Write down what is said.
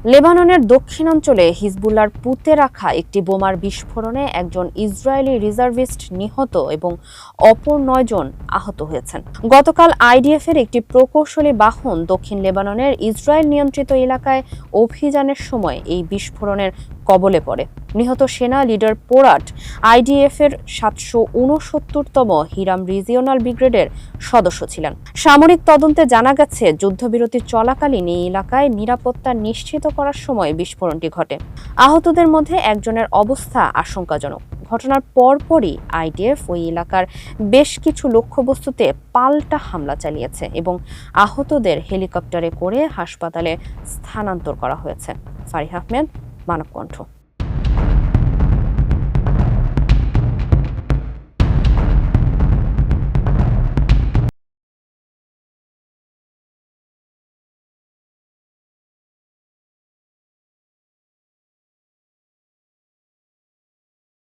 লেবাননের দক্ষিণাঞ্চলে হিজবুল্লাহর পুঁতে রাখা একটি বোমার বিস্ফোরণে একজন ইসরায়েলি রিজার্ভিস্ট নিহত এবং অপর ৯ জন আহত হয়েছেন। গতকাল আইডিএফের একটি প্রকৌশলী বাহন দক্ষিণ লেবাননের ইসরায়েল নিয়ন্ত্রিত এলাকায় অভিযানের সময় এই বিস্ফোরণের কবলে পড়ে। নিহত সেনা লিডার পোরাট আইডিএফের ৭৬৯তম হিরাম রিজিওনাল ব্রিগেডের সদস্য ছিলেন। সামরিক তদন্তে জানা গেছে, যুদ্ধবিরতি চলাকালীন এই এলাকায় নিরাপত্তা নিশ্চিত করার সময় বিস্ফোরণটি ঘটে। আহতদের মধ্যে একজনের অবস্থা আশঙ্কাজনক। ঘটনার পরপরই আইডিএফ ওই এলাকার বেশ কিছু লক্ষ্যবস্তুতে পাল্টা হামলা চালিয়েছে এবং আহতদের হেলিকপ্টারে করে হাসপাতালে স্থানান্তর করা হয়েছে। ফারিহ আহমেদ, মানবকণ্ঠ।